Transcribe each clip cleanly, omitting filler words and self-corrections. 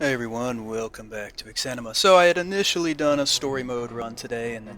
Hey everyone, welcome back to Exanima. So I had initially done a story mode run today, and then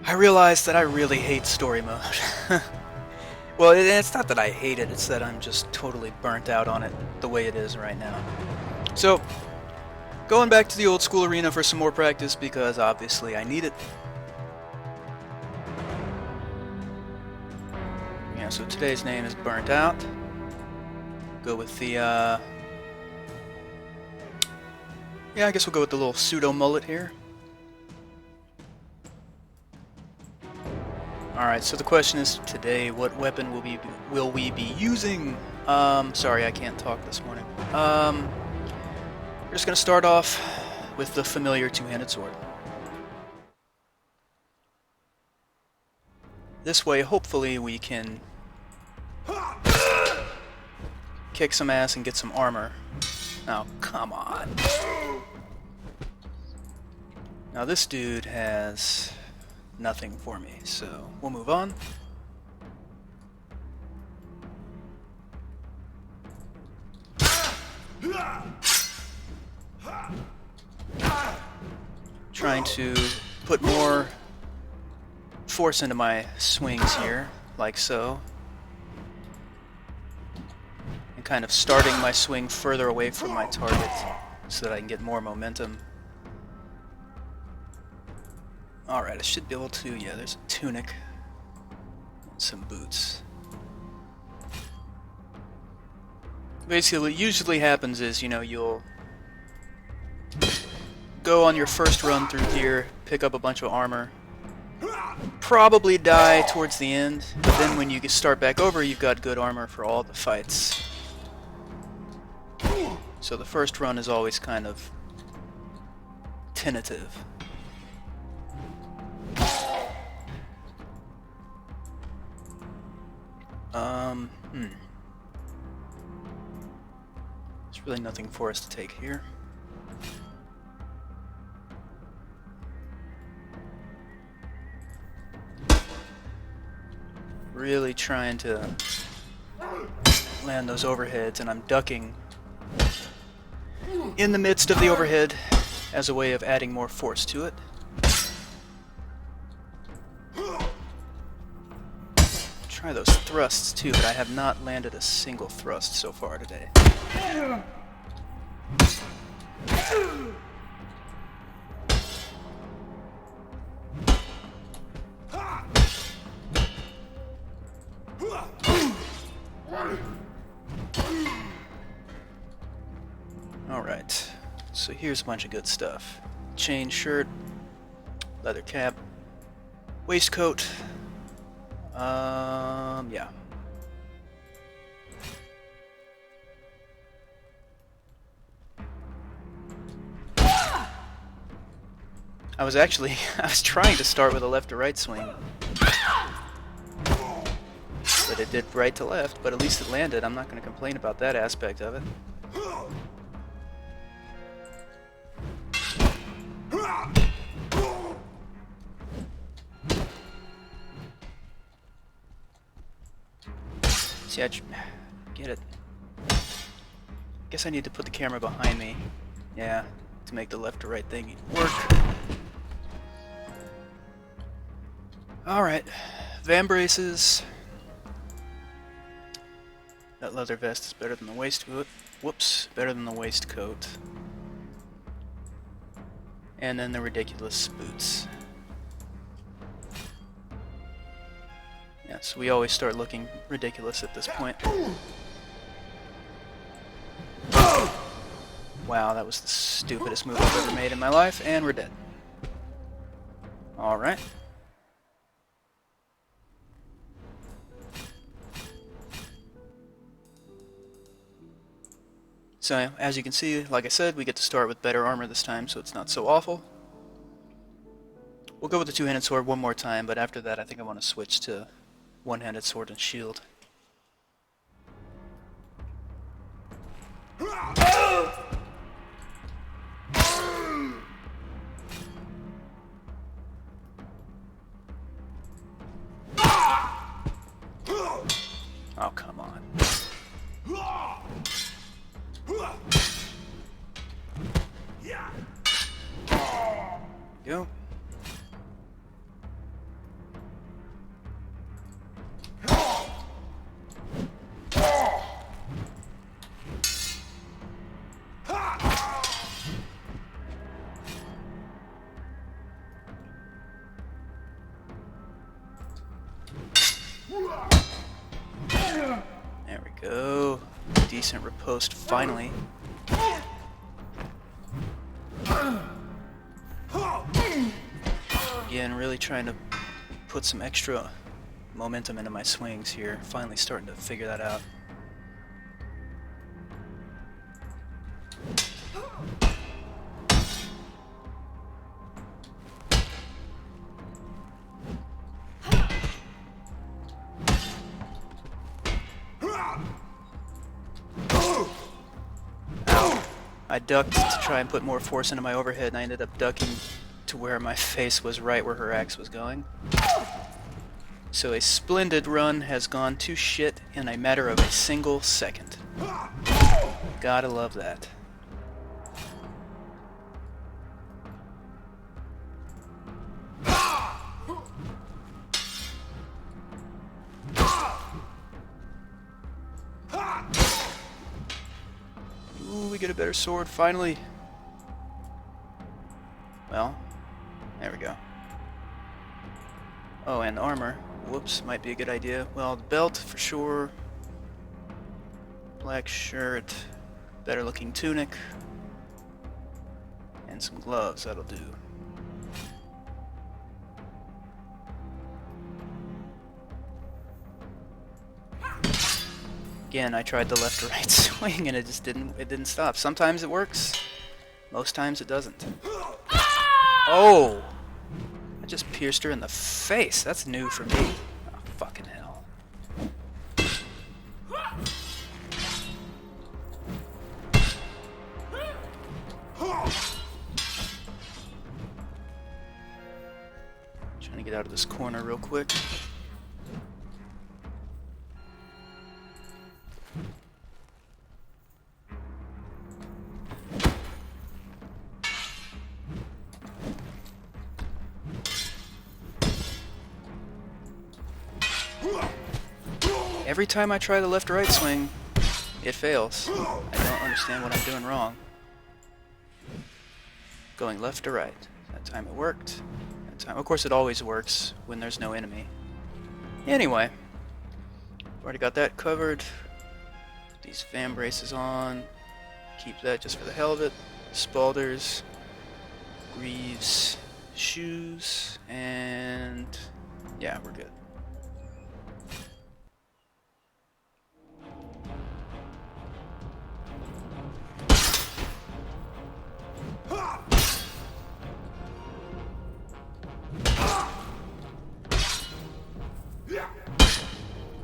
I realized that I really hate story mode. Well, it's not that I hate it, it's that I'm just totally burnt out on it the way it is right now. So, going back to the old school arena for some more practice because obviously I need it. Yeah, so today's name is Burnt Out. Go with the, yeah, I guess we'll go with the little pseudo mullet here. Alright, so the question is today, what weapon will we be using? Sorry, I can't talk this morning. We're just gonna start off with the familiar two-handed sword. This way, hopefully, we can kick some ass and get some armor. Oh, come on. Now this dude has nothing for me, so we'll move on. Trying to put more force into my swings here, like so. And kind of starting my swing further away from my target so that I can get more momentum. Alright, I should be able to, yeah, there's a tunic and some boots. Basically, what usually happens is, you'll go on your first run through here, pick up a bunch of armor, probably die towards the end, but then when you start back over, you've got good armor for all the fights. So the first run is always kind of tentative. There's really nothing for us to take here. Really trying to land those overheads, and I'm ducking in the midst of the overhead as a way of adding more force to it. Try those thrusts too, but I have not landed a single thrust so far today. Alright, so here's a bunch of good stuff. Chain shirt, leather cap, waistcoat, yeah. I was trying to start with a left to right swing. But it did right to left, but at least it landed. I'm not going to complain about that aspect of it. See, get it. Guess I need to put the camera behind me. Yeah, to make the left to right thing work. Alright, van braces. That leather vest is better than the waistcoat. Whoops, better than the waistcoat. And then the ridiculous boots. Yeah, so we always start looking ridiculous at this point. Wow, that was the stupidest move I've ever made in my life, and we're dead. Alright. So, as you can see, like I said, we get to start with better armor this time, so it's not so awful. We'll go with the two-handed sword one more time, but after that I think I want to switch to one-handed sword and shield. Oh, come on. go. There we go. Decent riposte finally. Again, really trying to put some extra momentum into my swings here. Finally starting to figure that out. I ducked to try and put more force into my overhead, and I ended up ducking to where my face was right where her axe was going. So a splendid run has gone to shit in a matter of a single second. Gotta love that. Ooh, we get a better sword, finally. Well, there we go. Oh, and armor. Whoops, might be a good idea. Well, the belt, for sure. Black shirt. Better looking tunic. And some gloves, that'll do. Again, I tried the left to right swing and it just didn't stop. Sometimes it works, most times it doesn't. Oh! I just pierced her in the face. That's new for me. Oh, fucking hell. Trying to get out of this corner real quick. Every time I try the left-right swing, it fails. I don't understand what I'm doing wrong. Going left to right. That time it worked. That time, of course, it always works when there's no enemy. Anyway, already got that covered. Put these fan braces on. Keep that just for the hell of it. Spalders, greaves, shoes, and yeah, we're good.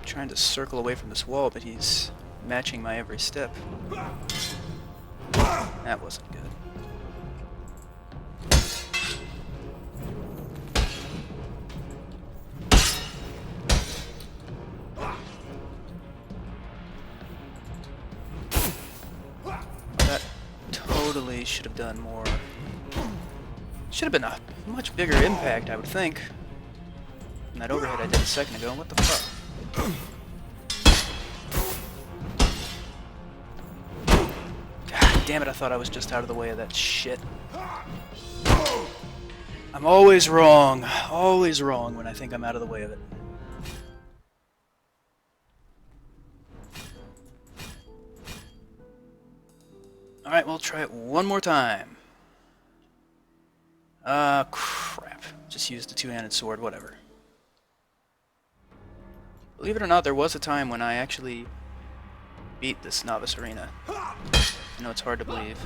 Trying to circle away from this wall, but he's matching my every step. That wasn't good. That totally should have done more. Should have been a much bigger impact, I would think. And that overhead I did a second ago. What the fuck? God damn it, I thought I was just out of the way of that shit. I'm always wrong when I think I'm out of the way of it. Alright, we'll try it one more time. Crap. Just used the two-handed sword, whatever. Believe it or not, there was a time when I actually beat this novice arena. I know it's hard to believe.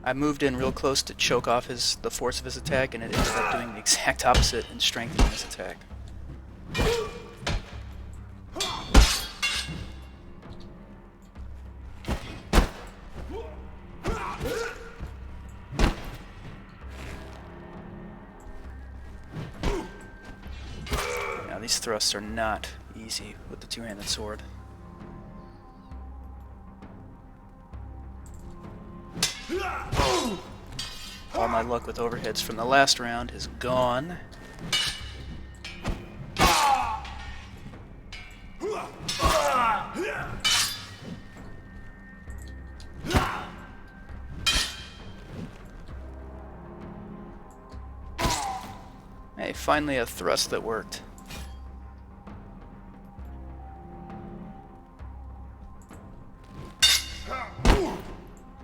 I moved in real close to choke off the force of his attack, and it ended up doing the exact opposite and strengthening his attack. these thrusts are not easy with the two-handed sword. All my luck with overheads from the last round is gone. Hey, finally a thrust that worked.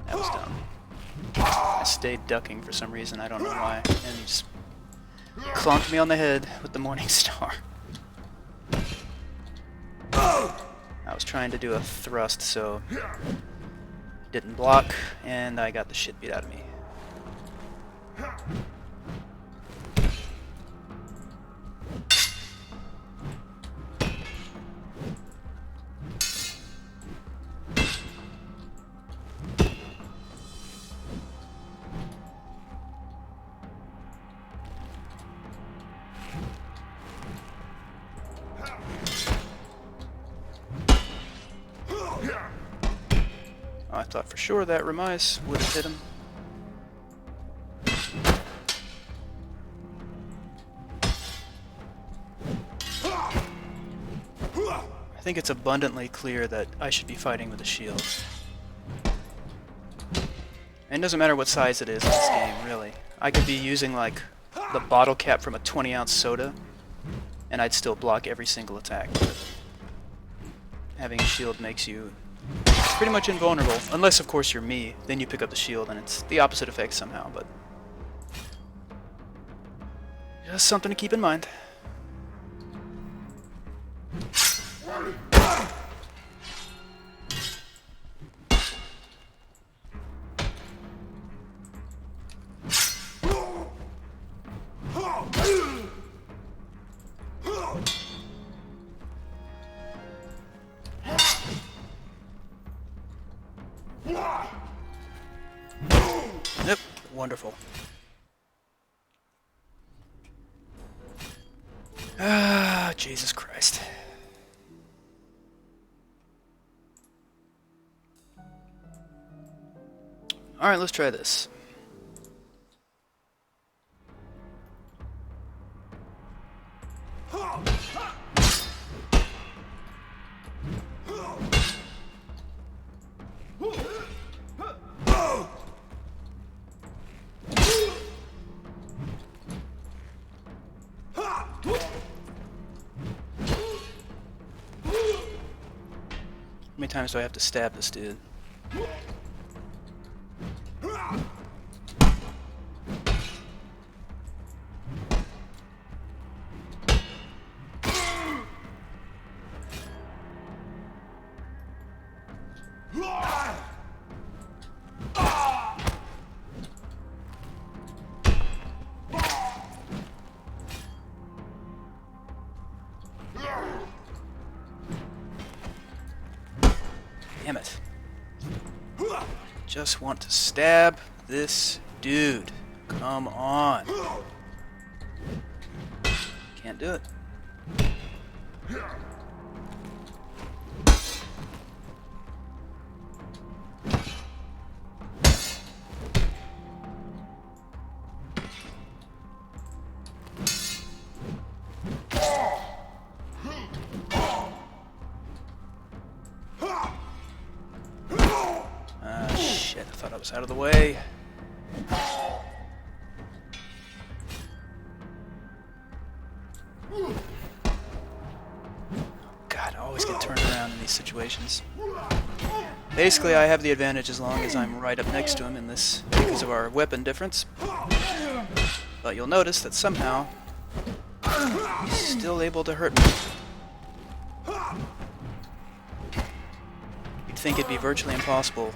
That was dumb. I stayed ducking for some reason, I don't know why, and he just clunked me on the head with the Morning Star. I was trying to do a thrust, so didn't block, and I got the shit beat out of me. I thought for sure that Remise would have hit him. I think it's abundantly clear that I should be fighting with a shield. And it doesn't matter what size it is in this game, really. I could be using, like, the bottle cap from a 20-ounce soda, and I'd still block every single attack. But having a shield makes you pretty much invulnerable, unless of course you're me, then you pick up the shield and it's the opposite effect somehow, but just something to keep in mind. Yep, wonderful. Ah, Jesus Christ. Alright, let's try this. How many times do I have to stab this dude? Damn it. Just want to stab this dude. Come on. Can't do it. Shit, I thought I was out of the way. God, I always get turned around in these situations. Basically, I have the advantage as long as I'm right up next to him in this because of our weapon difference. But you'll notice that somehow he's still able to hurt me. You'd think it'd be virtually impossible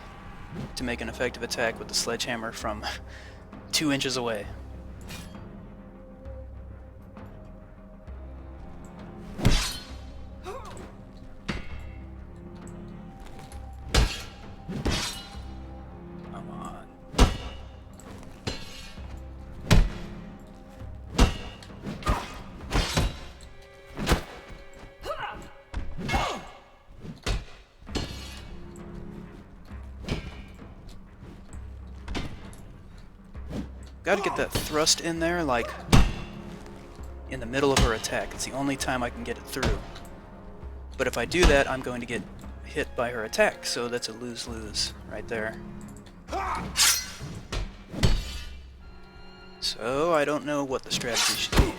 to make an effective attack with the sledgehammer from 2 inches away. Come on. Gotta get that thrust in there, like, in the middle of her attack. It's the only time I can get it through. But if I do that, I'm going to get hit by her attack, so that's a lose-lose right there. So, I don't know what the strategy should be.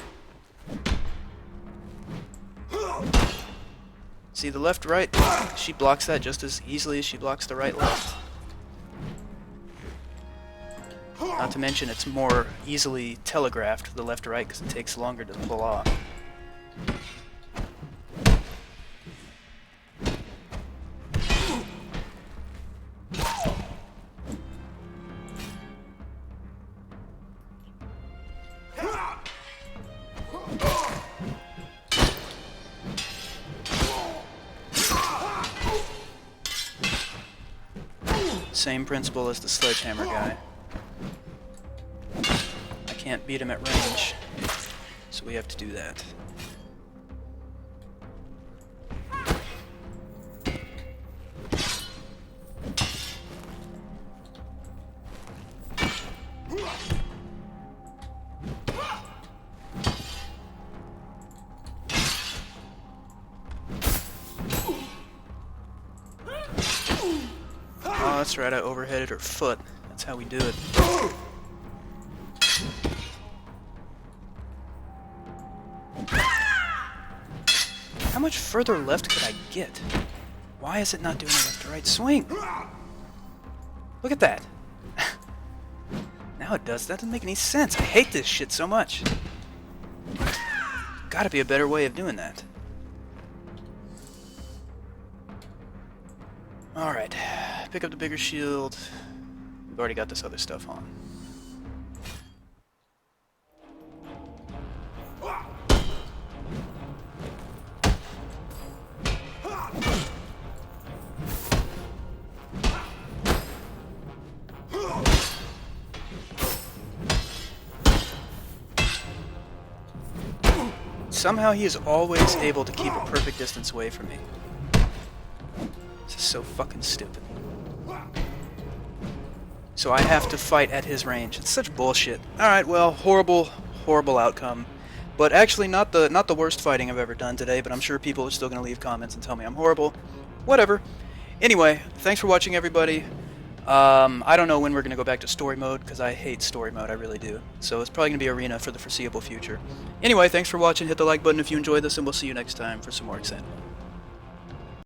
See the left-right? She blocks that just as easily as she blocks the right-left. Not to mention it's more easily telegraphed, the left-right, because it takes longer to pull off. Same principle as the sledgehammer guy. I can't beat him at range, so we have to do that. Oh, that's right, I overheaded her foot. That's how we do it. How much further left could I get? Why is it not doing a left to right swing? Look at that. Now it does. That doesn't make any sense. I hate this shit so much. Gotta be a better way of doing that. Alright. Pick up the bigger shield. We've already got this other stuff on. Somehow he is always able to keep a perfect distance away from me. This is so fucking stupid. So I have to fight at his range. It's such bullshit. Alright, well, horrible outcome. But actually not the worst fighting I've ever done today, but I'm sure people are still going to leave comments and tell me I'm horrible. Whatever. Anyway, thanks for watching, everybody. I don't know when we're going to go back to story mode, because I hate story mode, I really do. So it's probably going to be arena for the foreseeable future. Anyway, thanks for watching, hit the like button if you enjoyed this, and we'll see you next time for some more Exanima.